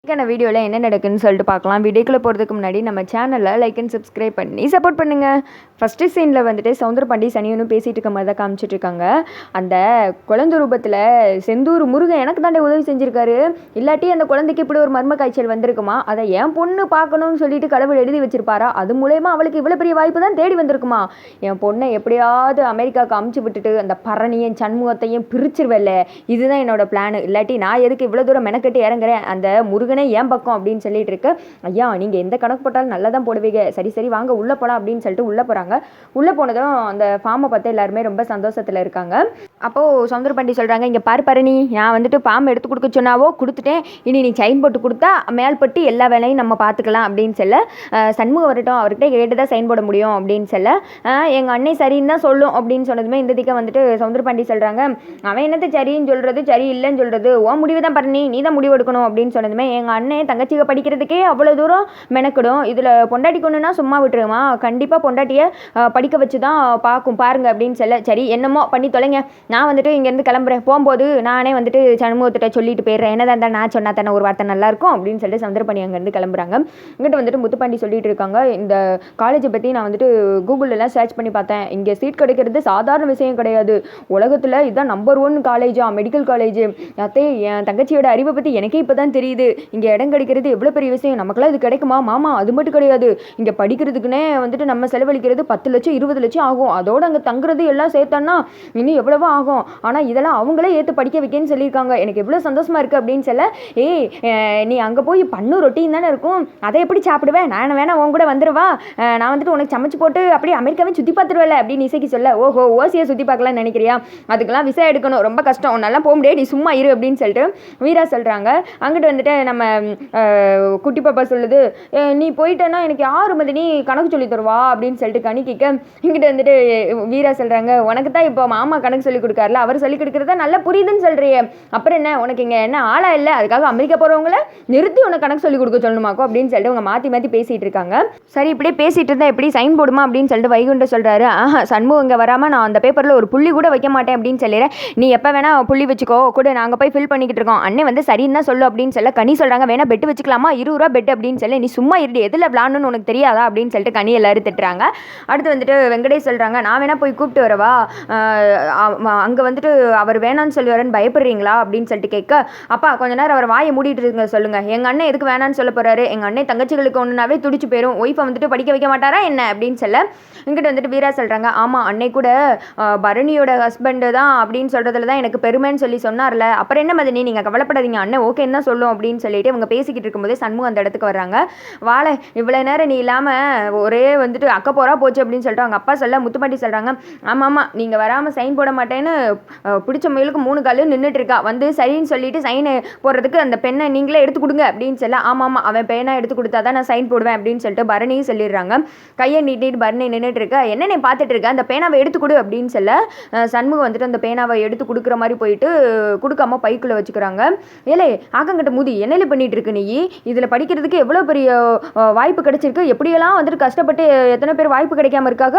இன்னைக்கான வீடியோவில் என்ன நடக்குன்னு சொல்லிட்டு பார்க்கலாம். வீடியோக்குள்ளே போகிறதுக்கு முன்னாடி நம்ம சேனலில் லைக் அண்ட் சப்ஸ்கிரைப் பண்ணி சப்போர்ட் பண்ணுங்கள். ஃபஸ்ட்டு சீனில் வந்துட்டு சௌந்தரபாண்டி சனியனும் பேசிகிட்டு இருக்க மாதிரி தான் காமிச்சிட்ருக்காங்க. அந்த குழந்தை ரூபத்தில் செந்தூர் முருகன் எனக்கு தாண்டி உதவி செஞ்சுருக்காரு, இல்லாட்டி அந்த குழந்தைக்கு இப்படி ஒரு மர்ம காய்ச்சல் வந்திருக்குமா, அதை என் பொண்ணு பார்க்கணும்னு சொல்லிட்டு கடவுள் எழுதி வச்சிருப்பாரா, அது மூலயமா அவளுக்கு இவ்வளோ பெரிய வாய்ப்பு தான் தேடி வந்திருக்குமா, என் பொண்ணை எப்படியாவது அமெரிக்காவுக்கு அமுச்சு விட்டுட்டு அந்த பரணியும் சண்முகத்தையும் பிரிச்சிருவல்ல, இதுதான் என்னோட பிளான். இல்லாட்டி நான் எதுக்கு இவ்வளோ தூரம் மெனக்கட்டு இறங்குறேன், அந்த முருகன் ஏன் பக்கம் அப்படின்னு சொல்லிட்டு இருக்கு. ஐயா நீங்க எந்த கணக்கு போட்டாலும் நல்லா தான் போடுவீங்க, சரி சரி வாங்க உள்ள போலாம் அப்படின்னு சொல்லிட்டு உள்ள போறாங்க. உள்ள போனதும் அந்த ஃபார்மை பார்த்து எல்லாருமே ரொம்ப சந்தோஷத்துல இருக்காங்க. அப்போ சௌந்தரபாண்டி சொல்றாங்க, இங்க பாரு பரணி, நான் வந்துட்டு ஃபார்ம் எடுத்து கொடுக்க சொன்னாவோ கொடுத்துட்டேன், இனி நீ சைன் போட்டு கொடுத்தா மேல்பட்டு எல்லா வேலையும் நம்ம பார்த்துக்கலாம் அப்படின்னு சொல்ல, சண்முகம் வரட்டும் அவர்கிட்ட கேட்டுதான் சைன் போட முடியும் அப்படின்னு சொல்ல, எங்க அண்ணே சரின்னு தான் சொல்லும் அப்படின்னு சொன்னதுமே இந்த திக்க வந்துட்டு சௌந்தரபாண்டி சொல்றாங்க, அவன் என்னத்தை சரின்னு சொல்றது சரி இல்லைன்னு சொல்றது, ஓ முடிவு தான் பரணி, நீ தான் முடிவு எடுக்கணும் அப்படின்னு சொன்னதுமே, எங்கள் அண்ணன் தங்கச்சியை படிக்கிறதுக்கே அவ்வளோ தூரம் மெனக்கிடும், இதில் பொண்டாட்டி கொண்டுனா சும்மா விட்டுருமா, கண்டிப்பாக பொண்டாட்டியை படிக்க வச்சு தான் பாருங்க அப்படின்னு சொல்ல, சரி என்னமோ பண்ணி தொலைங்க, நான் வந்துட்டு இங்கேருந்து கிளம்புறேன், போகும்போது நானே வந்துட்டு சண்முகத்திட்ட சொல்லிட்டு போயிடுறேன், என்னதான் இருந்தால் நான் சொன்னா தானே ஒரு வார்த்தை நல்லாயிருக்கும் அப்படின்னு சொல்லிட்டு சந்திரபாண்டி அங்கேருந்து கிளம்புறாங்க. இங்கிட்ட வந்துட்டு முத்துப்பாண்டி சொல்லிட்டு இருக்காங்க, இந்த காலேஜை பற்றி நான் வந்துட்டு கூகுளெலாம் சர்ச் பண்ணி பார்த்தேன், இங்கே சீட் கிடைக்கிறது சாதாரண விஷயம் கிடையாது, உலகத்தில் இதுதான் நம்பர் 1 காலேஜா, மெடிக்கல் காலேஜ், அத்தே என் தங்கச்சியோட அறிவை பற்றி எனக்கே இப்போ தான் தெரியுது, இங்கே இடம் கிடைக்கிறது எவ்வளோ பெரிய விஷயம், நமக்குலாம் இது கிடைக்குமா மாமா, அது மட்டும் கிடையாது, இங்கே படிக்கிறதுக்குன்னே வந்துட்டு நம்ம செலவழிக்கிறது 10 லட்சம் 20 லட்சம் ஆகும், அதோடு அங்கே தங்குறது எல்லாம் சேர்த்தோன்னா இன்னும் எவ்வளவோ ஆகும், ஆனால் இதெல்லாம் அவங்களே ஏற்று படிக்க வைக்கன்னு சொல்லியிருக்காங்க, எனக்கு எவ்வளோ சந்தோஷமா இருக்குது அப்படின்னு சொல்ல, நீ அங்கே போய் பண்ணு ரொட்டின்னு தானே இருக்கும், அதை எப்படி சாப்பிடுவேன், நான் வேணா உன் கூட வந்துடுவா, நான் வந்துட்டு உனக்கு சமைச்சு போட்டு அப்படியே அமெரிக்காவே சுற்றி பார்த்துருவேல அப்படின்னு இசைக்கு சொல்ல, ஓஹோ ஓசியை சுற்றி பார்க்கலாம்னு நினைக்கிறியா, அதுக்கெல்லாம் விசா எடுக்கணும் ரொம்ப கஷ்டம், நல்லா போக முடியாது, நீ சும்மா இரு அப்படின்னு சொல்லிட்டு வீரா சொல்கிறாங்க. அங்கிட்டு வந்துட்டு நம்ம குட்டி பாப்பா சொல்லுது, நீ போயிட்டேன்னா எனக்கு யார் மதினி கணக்கு சொல்லி தருவா அப்படின்னு சொல்லிட்டு கணி கேட்க, இங்கிட்ட வந்துட்டு வீரா சொல்கிறாங்க, உனக்கு தான் இப்போ மாமா கணக்கு சொல்லி கொடுக்காருல, அவர் சொல்லி கொடுக்குறதா நல்லா புரியுதுன்னு சொல்கிறியே, அப்புறம் என்ன உனக்கு இங்கே என்ன ஆளா இல்லை, அதுக்காக அமெரிக்கா போகிறவங்கள நிறுத்தி உனக்கு கணக்கு சொல்லி கொடுக்க சொல்லணுமாக்கோ அப்படின்னு சொல்லிட்டு அவங்க மாற்றி மாற்றி பேசிகிட்டு இருக்காங்க. சரி இப்படியே பேசிகிட்டு இருந்தால் எப்படி சைன் போடுமா அப்படின்னு சொல்லிட்டு வைகுண்ட சொல்கிறாரு, சண்முகம் இங்கே வராமல் நான் அந்த பேப்பரில் ஒரு புள்ளி கூட வைக்க மாட்டேன் அப்படின்னு சொல்லிடுறேன், நீ எப்போ வேணால் புள்ளி வச்சுக்கோ கூட, நாங்கள் போய் ஃபில் பண்ணிக்கிட்டு இருக்கோம், அண்ணே வந்து சரின்னு தான் சொல்லு அப்படின்னு சொல்ல, கனி சொல்கிறாங்க வேணா பெட்டு வச்சுக்கலாமா, 20 ரூபா பெட் அப்படின்னு சொல்லி, நீ சும்மா இருடி எதில் விளாடணும்னு உனக்கு தெரியாதா அப்படின்னு சொல்லிட்டு கனி எல்லாரும் திட்டுறாங்க. அடுத்து வந்துட்டு வெங்கடேஷ் சொல்கிறாங்க, நான் வேணா போய் கூப்பிட்டு வரவா, அங்கே வந்துட்டு அவர் வேணான்னு சொல்லி வரேன்னு பயப்படுறீங்களா அப்படின்னு சொல்லிட்டு கேட்க, அப்பா கொஞ்ச நேரம் அவர் வாயை மூடிட்டு இருங்க சொல்லுங்கள், எங்கள் அண்ணன் எதுக்கு வேணான்னு சொல்ல போகிறாரு, எங்கள் அண்ணன் தங்கச்சிகளுக்கு ஒன்றுனாவே துடிச்சு போயிடும், ஒய்ஃபை வந்துட்டு படிக்க வைக்க மாட்டாரா என்ன அப்படின்னு சொல்ல, இங்கிட்ட வந்துட்டு வீரா சொல்கிறாங்க, ஆமாம் அன்னை கூட பரணியோட ஹஸ்பண்டு தான் அப்படின்னு சொல்கிறதுல தான் எனக்கு பெருமைன்னு சொல்லி சொன்னார்ல, அப்புறம் என்ன மதினி நீங்கள் கவலைப்படாதீங்க, அண்ணன் ஓகேன்னு தான் சொல்லும் அப்படின்னு சொல்லிட்டு அவங்க பேசிக்கிட்டு இருக்கும்போதே சண்முகம் அந்த இடத்துக்கு வர்றாங்க. வாழை இவ்வளோ நேரம் நீ இல்லாமல் ஒரே வந்துட்டு அக்க போகிறா போச்சு அப்படின்னு சொல்லிட்டு அவங்க அப்பா சொல்ல, முத்துப்பாண்டி சொல்கிறாங்க, ஆமாம் நீங்கள் வராமல் சைன் போட மாட்டேன்னு பிடிச்ச முயலுக்கு 3 கால் நின்றுட்டு இருக்கா, வந்து சரின்னு சொல்லிட்டு சைன் போடுறதுக்கு அந்த பெண்ணை நீங்களே எடுத்து கொடுங்க அப்படின்னு சொல்ல, ஆமாம் அவன் பெண்ணை எடுத்து கொடுத்தா தான் நான் சைன் போடுவேன் அப்படின்னு சொல்லிட்டு பரணியும் சொல்லிடுறாங்க. கையை நீட்டிட்டு பரணி நின்றுட்டு இருக்க, என்ன நீ பார்த்துட்டு இருக்க, அந்த பேனாவை எடுத்து கொடு அப்படின்னு சொல்ல, சண்முகம் வந்துட்டு அந்த பேனாவை எடுத்து கொடுக்குற மாதிரி போயிட்டு கொடுக்காம பைக்குள்ளே வச்சுக்கிறாங்க. ஏலே ஆக்கங்கிட்ட முதி என்னென்ன பண்ணிட்டு இருக்கு, நீ இதில் படிக்கிறதுக்கு எவ்வளோ பெரிய வாய்ப்பு கிடைச்சிருக்கு, எப்படியெல்லாம் வந்துட்டு கஷ்டப்பட்டு எத்தனை பேர் வாய்ப்பு கிடைக்காம இருக்காங்க,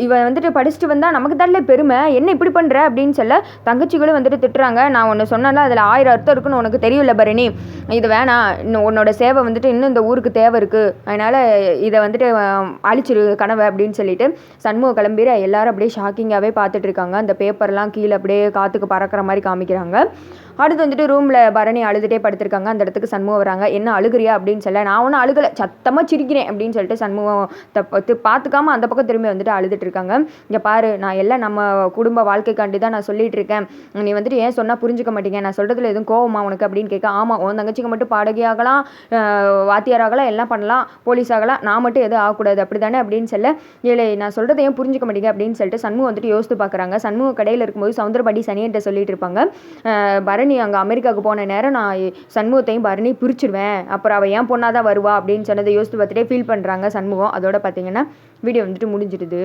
இவன் வந்துட்டு படிச்சுட்டு வந்தால் நமக்கு தரல பெருமை, என்ன இப்படி பண்ணுற அப்படின்னு சொல்ல, தங்கச்சிகளும் வந்துட்டு திட்டுறாங்க, நான் ஒன்று சொன்னால அதில் 1000 அர்த்தம் இருக்குன்னு உனக்கு தெரியல பரணி, இது வேணாம், இன்னும் உன்னோட சேவை வந்துட்டு இன்னும் இந்த ஊருக்கு தேவை இருக்குது, அதனால் இதை வந்துட்டு அழிச்சிரு கனவை அப்படின்னு சொல்லிட்டு சண்முகம் கிளம்பிற எல்லாரும் அப்படியே ஷாக்கிங்காகவே பார்த்துட்டு இருக்காங்க. அந்த பேப்பர்லாம் கீழே அப்படியே காற்றுக்கு பறக்கிற மாதிரி காமிக்கிறாங்க. அடுத்து வந்துட்டு ரூமில் பரணி அழுதுகிட்டே படுத்திருக்காங்க. அந்த இடத்துக்கு சண்முகம் வராங்க, என்ன அழுகிறியா அப்படின்னு சொல்ல, நான் ஒன்றும் அழுகலை சத்தமாக சிரிக்கிறேன் அப்படின்னு சொல்லிட்டு சண்முகம் பார்த்துக்காம அந்த பக்கம் திரும்பி வந்துட்டு அழுதுட்டு இருக்காங்க. இங்கே பாரு நான் எல்லாம் நம்ம குடும்ப வாழ்க்கைக்காண்டி தான் நான் சொல்லிட்டு இருக்கேன், நீ வந்துட்டு ஏன் சொன்னால் புரிஞ்சுக்க மாட்டீங்க, நான் சொல்கிறதுல எதுவும் கோவமா உனக்கு அப்படின்னு கேட்க, ஆமாம் உன் தங்கச்சிக்கு மட்டும் பாடகியாகலாம், வாத்தியாராகலாம், எல்லாம் பண்ணலாம், போலீஸ் ஆகலாம், நான் மட்டும் எதுவும் ஆகக்கூடாது அப்படி தானே அப்படின்னு சொல்ல, இல்லை நான் சொல்கிறத ஏன் புரிஞ்சுக்க மாட்டீங்க அப்படின்னு சொல்லிட்டு சண்முகம் வந்துட்டு யோசித்து பார்க்குறாங்க. சண்முகம் கடையில் இருக்கும்போது சௌந்தரபாண்டி சனியன்ட்ட சொல்லிட்டு இருப்பாங்க, பரணி அங்கே அமெரிக்காவுக்கு போன நேரம் நான் சண்முகத்தையும் பரணி பிரிச்சுடுவேன், அப்புறம் அவள் ஏன் பொண்ணாக தான் வருவா அப்படின்னு சொன்னதை யோசித்து பார்த்துட்டே ஃபீல் பண்ணுறாங்க சண்முகம். அதோட பார்த்தீங்கன்னா வீடியோ வந்துட்டு முடிஞ்சிடுது.